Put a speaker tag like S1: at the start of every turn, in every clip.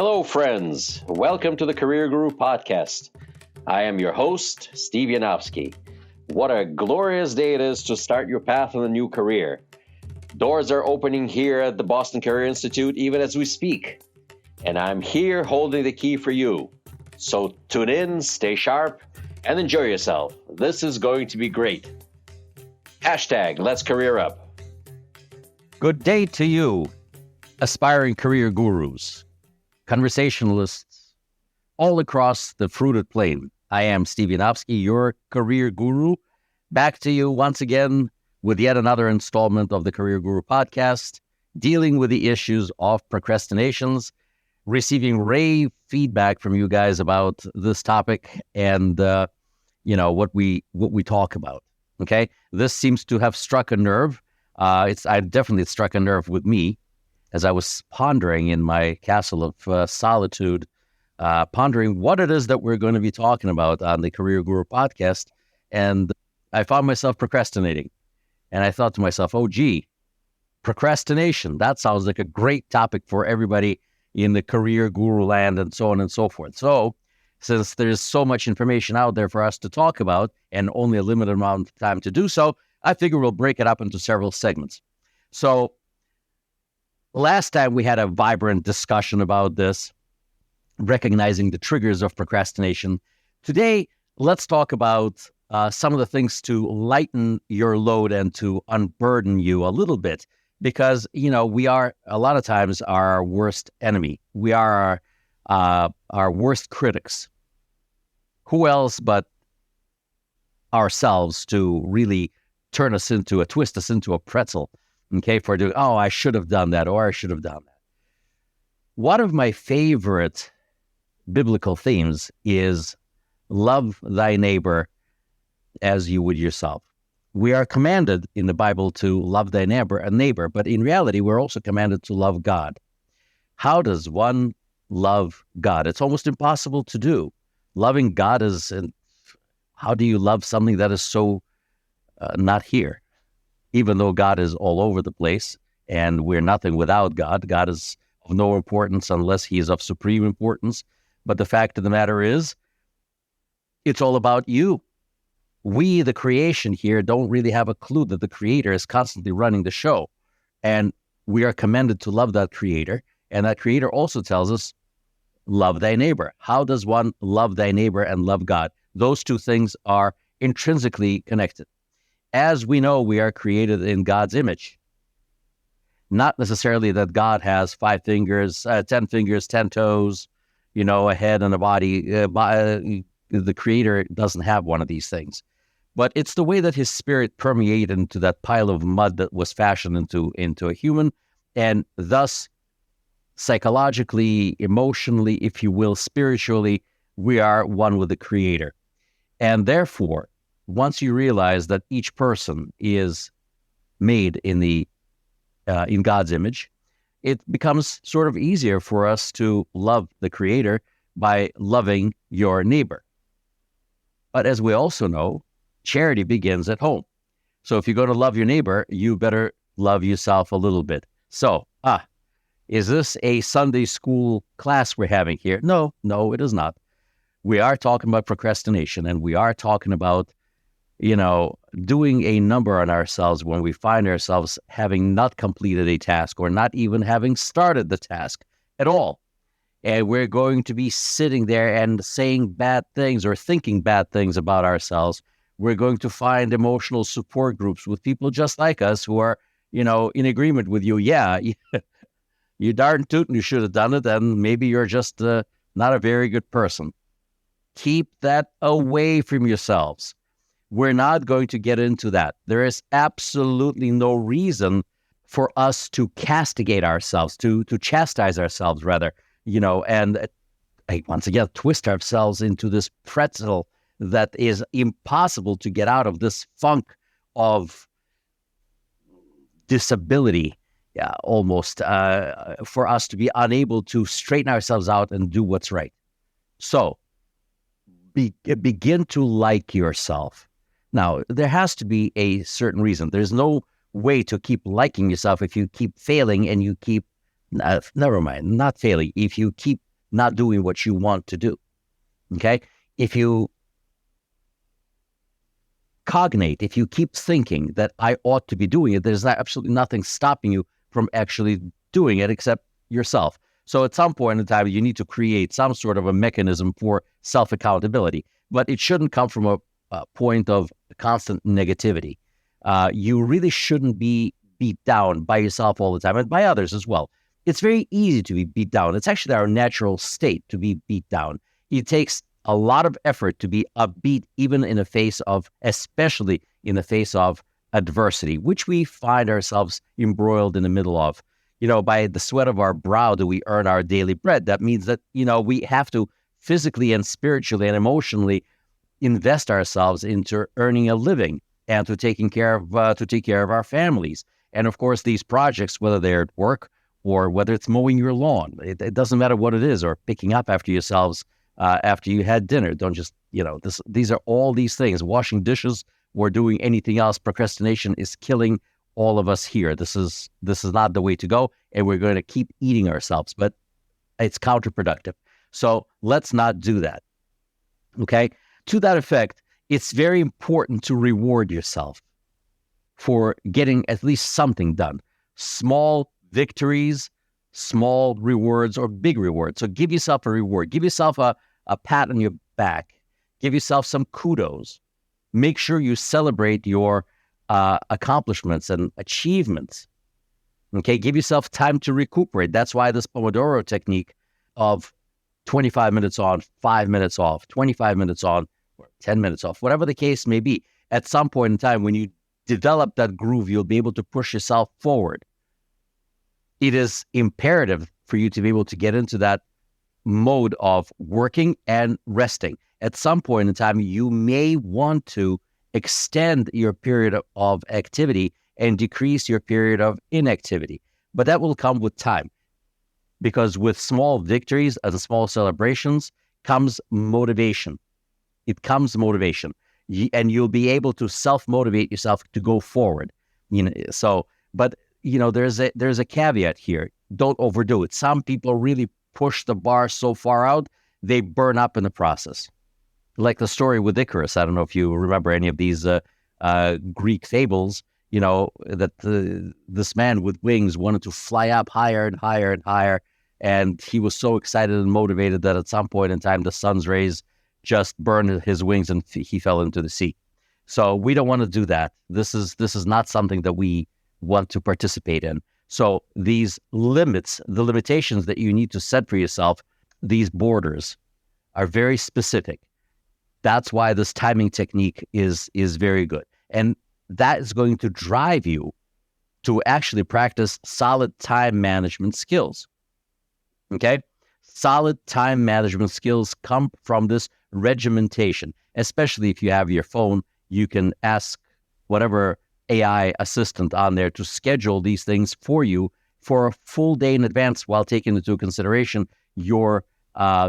S1: Hello, friends. Welcome to the Career Guru Podcast. I am your host, Steve Yanovsky. What a glorious day it is to start your path in a new career. Doors are opening here at the Boston Career Institute even as we speak. And I'm here holding the key for you. So tune in, stay sharp, and enjoy yourself. This is going to be great. Hashtag Let's Career Up.
S2: Good day to you, aspiring career gurus, conversationalists, all across the fruited plain. I am Steve Yanovsky, your career guru, back to you once again with yet another installment of the Career Guru Podcast, dealing with the issues of procrastinations, receiving rave feedback from you guys about this topic and, what we talk about. Okay, this seems to have struck a nerve. I definitely struck a nerve with me as I was pondering in my castle of solitude, pondering what it is that we're going to be talking about on the Career Guru Podcast. And I found myself procrastinating. And I thought to myself, oh, gee, procrastination. That sounds like a great topic for everybody in the career guru land and so on and so forth. So since there's so much information out there for us to talk about and only a limited amount of time to do so, I figure we'll break it up into several segments. So last time we had a vibrant discussion about this, recognizing the triggers of procrastination. Today, let's talk about some of the things to lighten your load and to unburden you a little bit, because, we are a lot of times our worst enemy. We are our worst critics. Who else but ourselves to really twist us into a pretzel, okay, for doing, I should have done that, or I should have done that. One of my favorite biblical themes is love thy neighbor as you would yourself. We are commanded in the Bible to love thy neighbor, but in reality, we're also commanded to love God. How does one love God? It's almost impossible to do. Loving God how do you love something that is so not here? Even though God is all over the place and we're nothing without God. God is of no importance unless he is of supreme importance. But the fact of the matter is, it's all about you. We, the creation here, don't really have a clue that the creator is constantly running the show. And we are commanded to love that creator. And that creator also tells us, love thy neighbor. How does one love thy neighbor and love God? Those two things are intrinsically connected. As we know, we are created in God's image. Not necessarily that God has 5 fingers, 10 fingers, 10 toes, a head and a body. The creator doesn't have one of these things. But it's the way that his spirit permeated into that pile of mud that was fashioned into a human. And thus, psychologically, emotionally, if you will, spiritually, we are one with the creator. And therefore, once you realize that each person is made in God's image, it becomes sort of easier for us to love the creator by loving your neighbor. But as we also know, charity begins at home. So if you're going to love your neighbor, you better love yourself a little bit. So, is this a Sunday school class we're having here? No, it is not. We are talking about procrastination, and we are talking about, doing a number on ourselves when we find ourselves having not completed a task or not even having started the task at all. And we're going to be sitting there and saying bad things or thinking bad things about ourselves. We're going to find emotional support groups with people just like us who are, in agreement with you. Yeah, you darn tootin' you should have done it, and maybe you're just not a very good person. Keep that away from yourselves. We're not going to get into that. There is absolutely no reason for us to castigate ourselves, to chastise ourselves, rather, and once again, twist ourselves into this pretzel that is impossible to get out of, this funk of disability, almost, for us to be unable to straighten ourselves out and do what's right. So, begin to like yourself. Now, there has to be a certain reason. There's no way to keep liking yourself if you keep failing and you keep, never mind, not failing, if you keep not doing what you want to do. Okay? If you cognate, if you keep thinking that I ought to be doing it, there's absolutely nothing stopping you from actually doing it except yourself. So at some point in time, you need to create some sort of a mechanism for self-accountability, but it shouldn't come from a point of constant negativity. You really shouldn't be beat down by yourself all the time and by others as well. It's very easy to be beat down. It's actually our natural state to be beat down. It takes a lot of effort to be upbeat, even in the face of, especially in the face of adversity, which we find ourselves embroiled in the middle of. By the sweat of our brow do we earn our daily bread. That means that, we have to physically and spiritually and emotionally invest ourselves into earning a living and to take care of our families. And of course, these projects, whether they're at work or whether it's mowing your lawn, it doesn't matter what it is, or picking up after yourselves after you had dinner. Don't just, these are all these things, washing dishes or doing anything else. Procrastination is killing all of us here. This is not the way to go, and we're going to keep eating ourselves, but it's counterproductive. So let's not do that. Okay? To that effect, it's very important to reward yourself for getting at least something done. Small victories, small rewards, or big rewards. So give yourself a reward. Give yourself a pat on your back. Give yourself some kudos. Make sure you celebrate your accomplishments and achievements. Okay, give yourself time to recuperate. That's why this Pomodoro technique of 25 minutes on, 5 minutes off, 25 minutes on, or 10 minutes off, whatever the case may be. At some point in time, when you develop that groove, you'll be able to push yourself forward. It is imperative for you to be able to get into that mode of working and resting. At some point in time, you may want to extend your period of activity and decrease your period of inactivity. But that will come with time, because with small victories and small celebrations comes motivation. It comes motivation, and you'll be able to self-motivate yourself to go forward. But there's a caveat here. Don't overdo it. Some people really push the bar so far out, they burn up in the process. Like the story with Icarus. I don't know if you remember any of these Greek fables, that this man with wings wanted to fly up higher and higher and higher. And he was so excited and motivated that at some point in time, the sun's rays just burned his wings and he fell into the sea. So we don't want to do that. This is not something that we want to participate in. So these limits, the limitations that you need to set for yourself, these borders are very specific. That's why this timing technique is very good. And that is going to drive you to actually practice solid time management skills. Okay? Solid time management skills come from this regimentation. Especially if you have your phone, you can ask whatever AI assistant on there to schedule these things for you for a full day in advance while taking into consideration your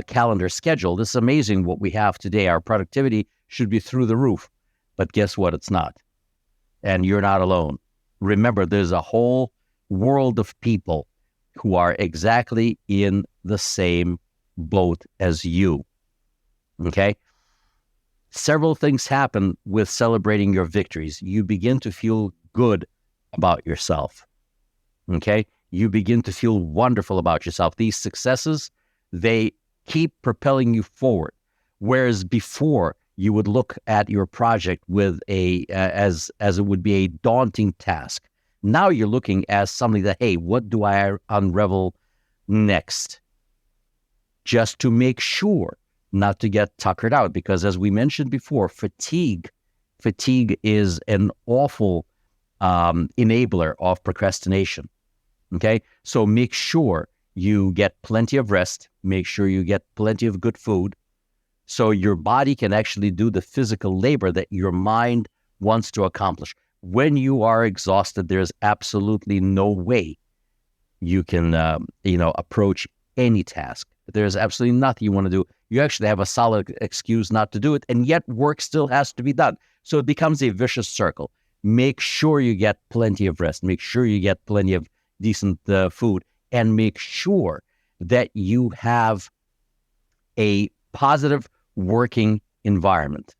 S2: calendar schedule. This is amazing what we have today. Our productivity should be through the roof, but guess what? It's not. And you're not alone. Remember, there's a whole world of people who are exactly in the same boat as you. Okay? Several things happen with celebrating your victories. You begin to feel good about yourself. Okay? You begin to feel wonderful about yourself. These successes, they keep propelling you forward. Whereas before, you would look at your project with as it would be a daunting task. Now you're looking as something that, hey, what do I unravel next? Just to make sure not to get tuckered out, because as we mentioned before, fatigue is an awful enabler of procrastination. Okay, so make sure you get plenty of rest. Make sure you get plenty of good food, so your body can actually do the physical labor that your mind wants to accomplish. When you are exhausted, there's absolutely no way you can, approach any task. There's absolutely nothing you want to do. You actually have a solid excuse not to do it, and yet work still has to be done. So it becomes a vicious circle. Make sure you get plenty of rest. Make sure you get plenty of decent food, and make sure that you have a positive working environment.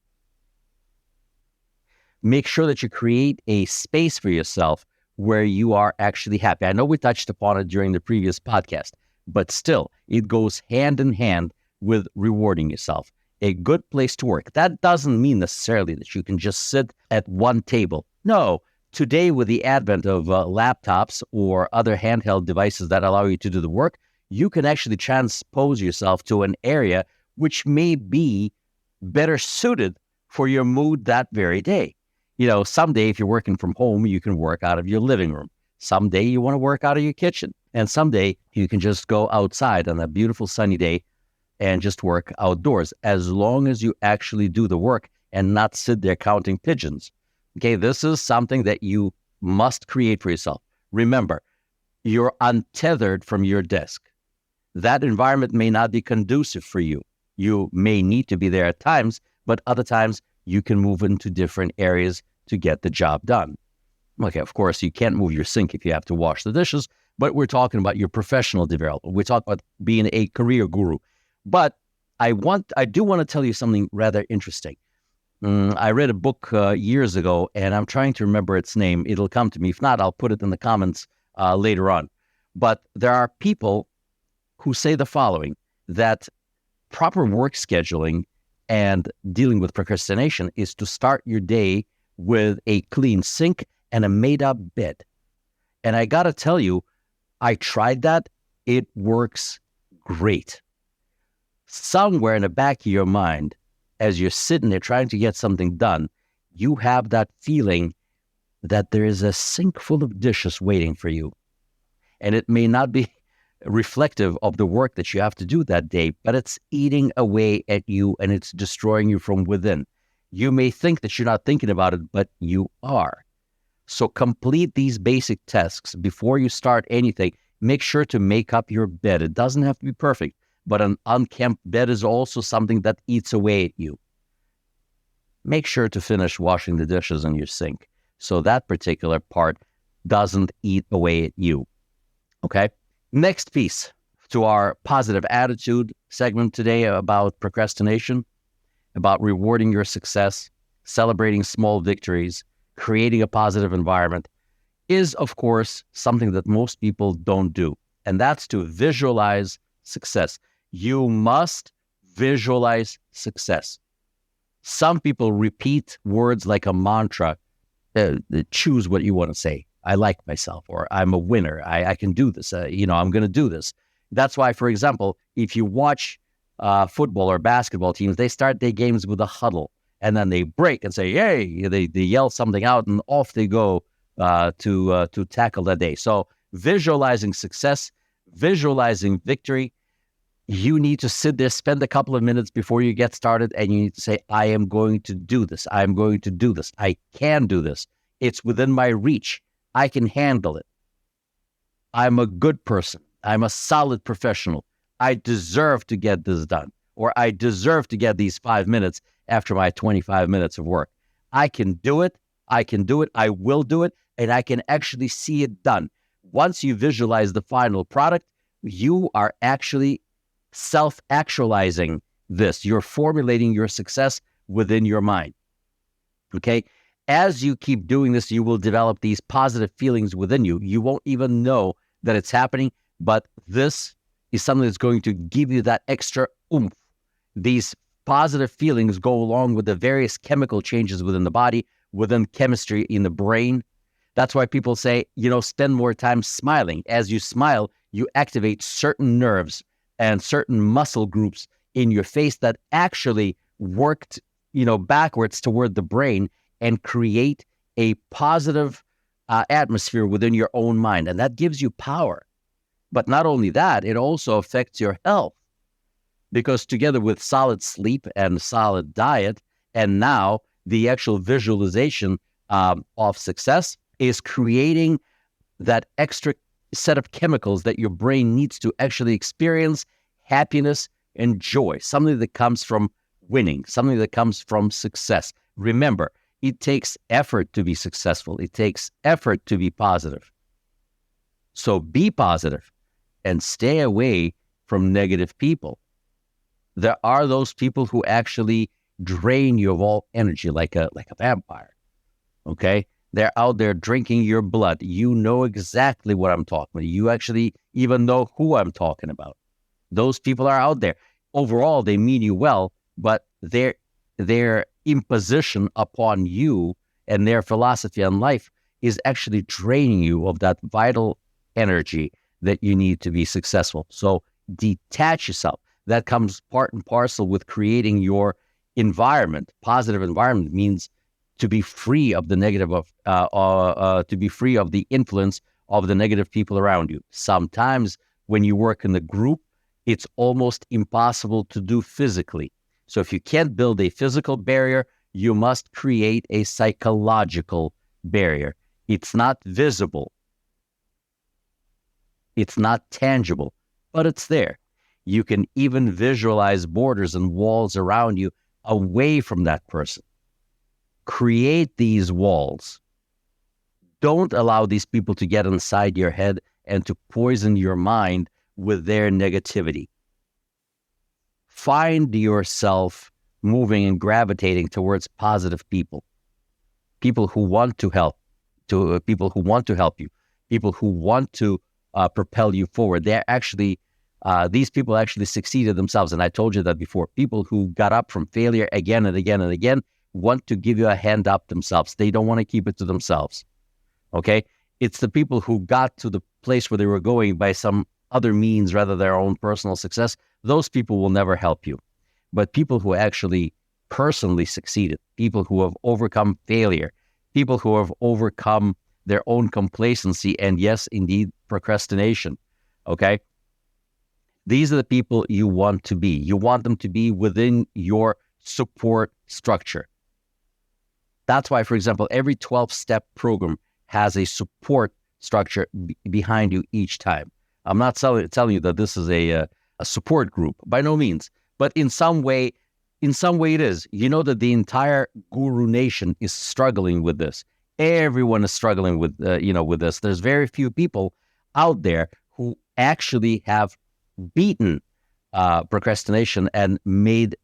S2: Make sure that you create a space for yourself where you are actually happy. I know we touched upon it during the previous podcast, but still, it goes hand in hand with rewarding yourself. A good place to work. That doesn't mean necessarily that you can just sit at one table. No, today with the advent of laptops or other handheld devices that allow you to do the work, you can actually transpose yourself to an area which may be better suited for your mood that very day. Someday if you're working from home, you can work out of your living room. Someday you want to work out of your kitchen. And someday you can just go outside on a beautiful sunny day and just work outdoors, as long as you actually do the work and not sit there counting pigeons. Okay, this is something that you must create for yourself. Remember, you're untethered from your desk. That environment may not be conducive for you. You may need to be there at times, but other times you can move into different areas to get the job done. Okay, of course, you can't move your sink if you have to wash the dishes, but we're talking about your professional development. We're talking about being a career guru. But I do want to tell you something rather interesting. I read a book years ago, and I'm trying to remember its name. It'll come to me. If not, I'll put it in the comments later on. But there are people who say the following, that proper work scheduling and dealing with procrastination is to start your day with a clean sink and a made-up bed. And I got to tell you, I tried that. It works great. Somewhere in the back of your mind, as you're sitting there trying to get something done, you have that feeling that there is a sink full of dishes waiting for you. And it may not be reflective of the work that you have to do that day, but it's eating away at you and it's destroying you from within. You may think that you're not thinking about it, but you are. So complete these basic tasks before you start anything. Make sure to make up your bed. It doesn't have to be perfect, but an unkempt bed is also something that eats away at you. Make sure to finish washing the dishes in your sink so that particular part doesn't eat away at you. Okay? Next piece to our positive attitude segment today about procrastination, about rewarding your success, celebrating small victories, creating a positive environment, is, of course, something that most people don't do, and that's to visualize success. You must visualize success. Some people repeat words like a mantra. Choose what you want to say. I like myself, or I'm a winner. I can do this. I'm going to do this. That's why, for example, if you watch football or basketball teams, they start their games with a huddle, and then they break and say, "Yay!" They yell something out, and off they go to tackle the day. So visualizing success, visualizing victory. You need to sit there, spend a couple of minutes before you get started, and you need to say, I am going to do this. I am going to do this. I can do this. It's within my reach. I can handle it. I'm a good person. I'm a solid professional. I deserve to get this done, or I deserve to get these 5 minutes after my 25 minutes of work. I can do it. I can do it. I will do it. And I can actually see it done. Once you visualize the final product, you are actually self-actualizing this. You're formulating your success within your mind. Okay? As you keep doing this, you will develop these positive feelings within you. You won't even know that it's happening, but this is something that's going to give you that extra oomph. These positive feelings go along with the various chemical changes within the body, within chemistry in the brain. That's why people say, spend more time smiling. As you smile, you activate certain nerves and certain muscle groups in your face that actually worked, backwards toward the brain and create a positive atmosphere within your own mind. And that gives you power. But not only that, it also affects your health, because together with solid sleep and solid diet, and now the actual visualization of success is creating that extra set of chemicals that your brain needs to actually experience happiness and joy, something that comes from winning, something that comes from success. Remember, it takes effort to be successful. It takes effort to be positive. So be positive and stay away from negative people. There are those people who actually drain you of all energy like a vampire. Okay? They're out there drinking your blood. You know exactly what I'm talking about. You actually even know who I'm talking about. Those people are out there. Overall, they mean you well, but their imposition upon you and their philosophy on life is actually draining you of that vital energy that you need to be successful. So detach yourself. That comes part and parcel with creating your environment. Positive environment means to be free of the negative to be free of the influence of the negative people around you. Sometimes when you work in the group, it's almost impossible to do physically. So if you can't build a physical barrier, you must create a psychological barrier. It's not visible. It's not tangible, but it's there. You can even visualize borders and walls around you away from that person. Create these walls. Don't allow these people to get inside your head and to poison your mind with their negativity. Find yourself moving and gravitating towards positive people, people who want to help, people who want to help you, people who want to propel you forward. They're actually, these people actually succeeded themselves. And I told you that before. People who got up from failure again and again and again want to give you a hand up themselves. They don't want to keep it to themselves. Okay? It's the people who got to the place where they were going by some other means rather than their own personal success. Those people will never help you. But people who actually personally succeeded, people who have overcome failure, people who have overcome their own complacency and, yes, indeed, procrastination, okay? These are the people you want to be. You want them to be within your support structure. That's why, for example, every 12-step program has a support structure behind you each time. I'm not telling you that this is a support group, by no means. But in some way it is. You know that the entire Guru Nation is struggling with this. Everyone is struggling with with this. There's very few people out there who actually have beaten procrastination and made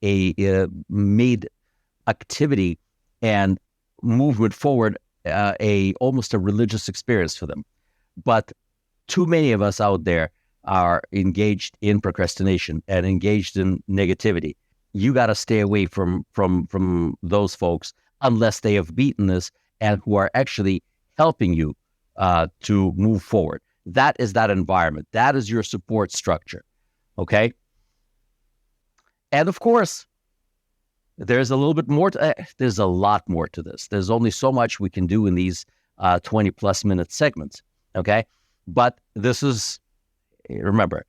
S2: activity and movement forward almost a religious experience for them. But too many of us out there are engaged in procrastination and engaged in negativity. You got to stay away from those folks unless they have beaten this and who are actually helping you to move forward. That is that environment. That is your support structure. Okay? And of course, there's a little bit more. There's a lot more to this. There's only so much we can do in these 20 plus minute segments. Okay? But this is, remember,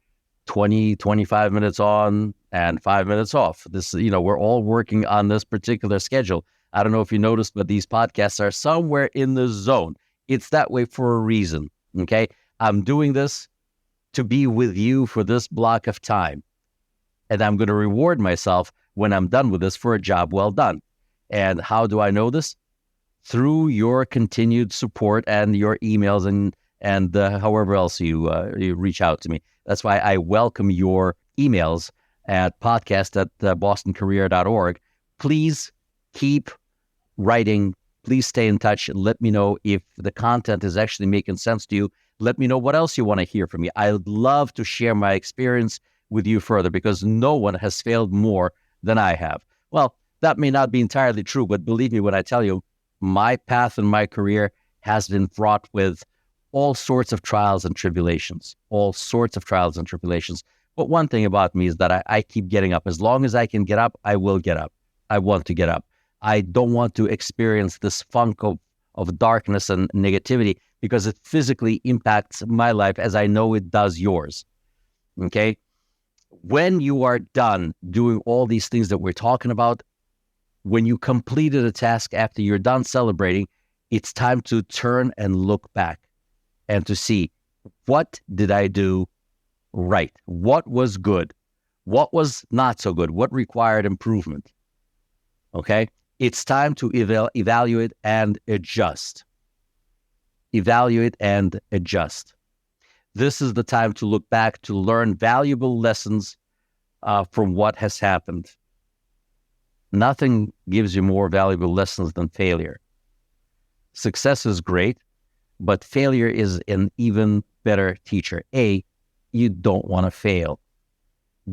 S2: 20, 25 minutes on and 5 minutes off. This, we're all working on this particular schedule. I don't know if you noticed, but these podcasts are somewhere in the zone. It's that way for a reason. Okay? I'm doing this to be with you for this block of time. And I'm going to reward myself when I'm done with this for a job well done. And how do I know this? Through your continued support and your emails and however else you reach out to me. That's why I welcome your emails at podcast@bostoncareer.org. Please keep writing. Please stay in touch. Let me know if the content is actually making sense to you. Let me know what else you want to hear from me. I would love to share my experience with you further because no one has failed more than I have. Well, that may not be entirely true, but believe me when I tell you, my path in my career has been fraught with all sorts of trials and tribulations, But one thing about me is that I keep getting up. As long as I can get up, I will get up. I want to get up. I don't want to experience this funk of darkness and negativity because it physically impacts my life as I know it does yours. Okay? When you are done doing all these things that we're talking about, when you completed a task after you're done celebrating, it's time to turn and look back and to see, what did I do right? What was good? What was not so good? What required improvement? Okay? It's time to evaluate and adjust. Evaluate and adjust. This is the time to look back, to learn valuable lessons from what has happened. Nothing gives you more valuable lessons than failure. Success is great, but failure is an even better teacher. A, you don't want to fail.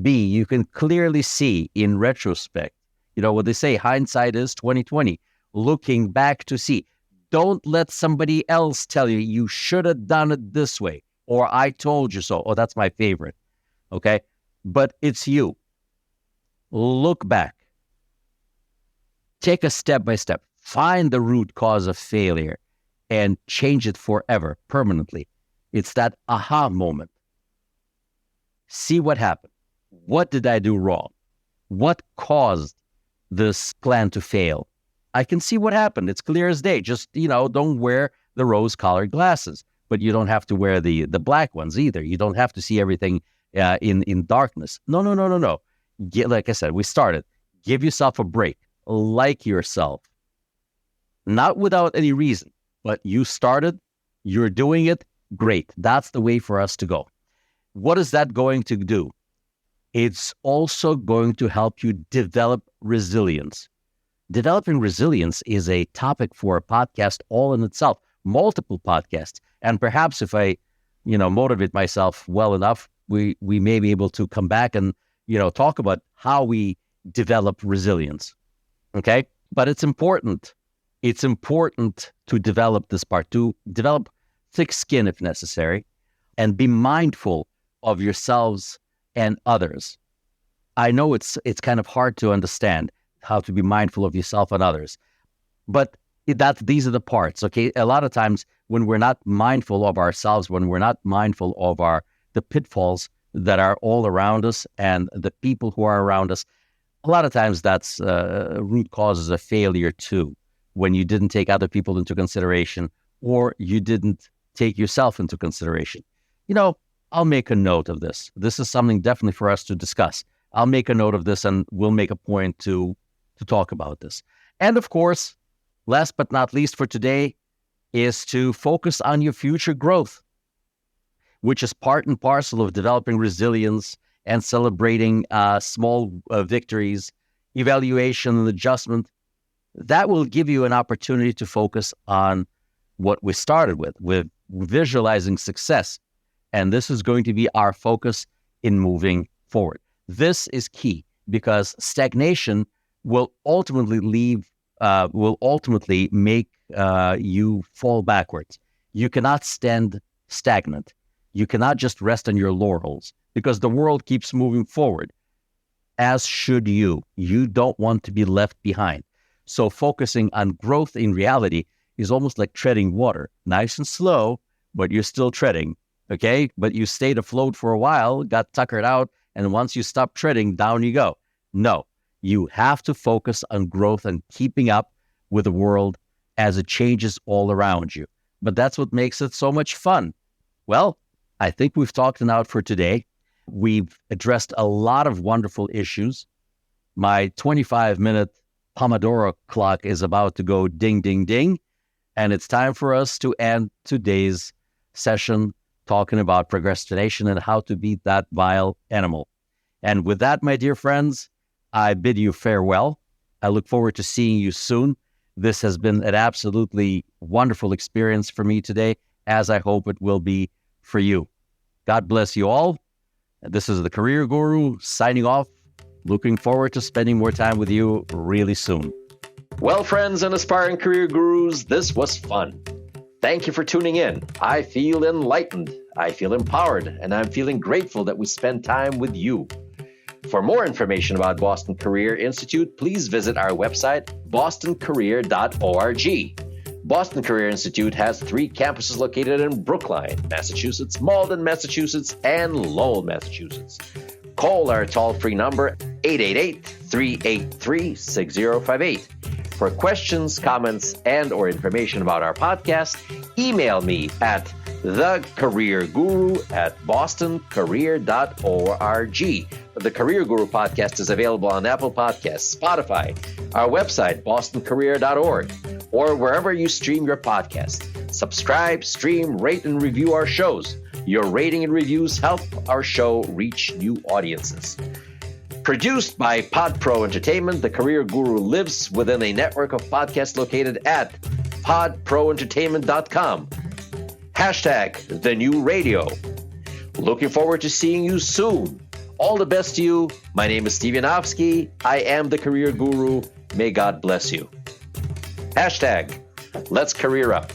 S2: B, you can clearly see in retrospect, what they say, hindsight is 2020, looking back to see. Don't let somebody else tell you, you should have done it this way, or I told you so. Oh, that's my favorite. Okay. But it's you. Look back. Take a step by step. Find the root cause of failure and change it forever, permanently. It's that aha moment. See what happened. What did I do wrong? What caused this plan to fail? I can see what happened. It's clear as day. Just, don't wear the rose-colored glasses, but you don't have to wear the black ones either. You don't have to see everything in darkness. No. Like I said, we started. Give yourself a break. Like yourself. Not without any reason, but you started. You're doing it. Great. That's the way for us to go. What is that going to do? It's also going to help you develop resilience. Developing resilience is a topic for a podcast all in itself, multiple podcasts. And perhaps if I, motivate myself well enough, we may be able to come back and, talk about how we develop resilience. Okay? But it's important. It's important to develop this part, to develop thick skin if necessary, and be mindful of yourselves and others. I know it's kind of hard to understand how to be mindful of yourself and others, but these are the parts. Okay, a lot of times when we're not mindful of ourselves, when we're not mindful of the pitfalls that are all around us and the people who are around us, a lot of times that's root causes of failure too. When you didn't take other people into consideration, or you didn't take yourself into consideration. I'll make a note of this. This is something definitely for us to discuss. I'll make a note of this and we'll make a point to talk about this. And of course, last but not least for today is to focus on your future growth, which is part and parcel of developing resilience and celebrating small victories, evaluation and adjustment. That will give you an opportunity to focus on what we started with visualizing success. And this is going to be our focus in moving forward. This is key because stagnation will ultimately make you fall backwards. You cannot stand stagnant. You cannot just rest on your laurels because the world keeps moving forward, as should you. You don't want to be left behind. So focusing on growth in reality is almost like treading water, nice and slow, but you're still treading, okay? But you stayed afloat for a while, got tuckered out, and once you stop treading, down you go. No, you have to focus on growth and keeping up with the world as it changes all around you. But that's what makes it so much fun. Well, I think we've talked enough for today. We've addressed a lot of wonderful issues. My 25-minute Pomodoro clock is about to go ding, ding, ding. And it's time for us to end today's session talking about procrastination and how to beat that vile animal. And with that, my dear friends, I bid you farewell. I look forward to seeing you soon. This has been an absolutely wonderful experience for me today, as I hope it will be for you. God bless you all. This is the Career Guru signing off. Looking forward to spending more time with you really soon.
S1: Well, friends and aspiring career gurus, this was fun. Thank you for tuning in. I feel enlightened, I feel empowered, and I'm feeling grateful that we spend time with you. For more information about Boston Career Institute, please visit our website, bostoncareer.org. Boston Career Institute has 3 campuses located in Brookline, Massachusetts, Malden, Massachusetts, and Lowell, Massachusetts. Call our toll-free number, 888-383-6058. For questions, comments, and or information about our podcast, email me at thecareerguru@bostoncareer.org. The Career Guru podcast is available on Apple Podcasts, Spotify, our website, bostoncareer.org, or wherever you stream your podcast. Subscribe, stream, rate, and review our shows. Your rating and reviews help our show reach new audiences. Produced by PodPro Entertainment, the Career Guru lives within a network of podcasts located at podproentertainment.com. Hashtag the new radio. Looking forward to seeing you soon. All the best to you. My name is Steve Yanovsky. I am the Career Guru. May God bless you. Hashtag let's career up.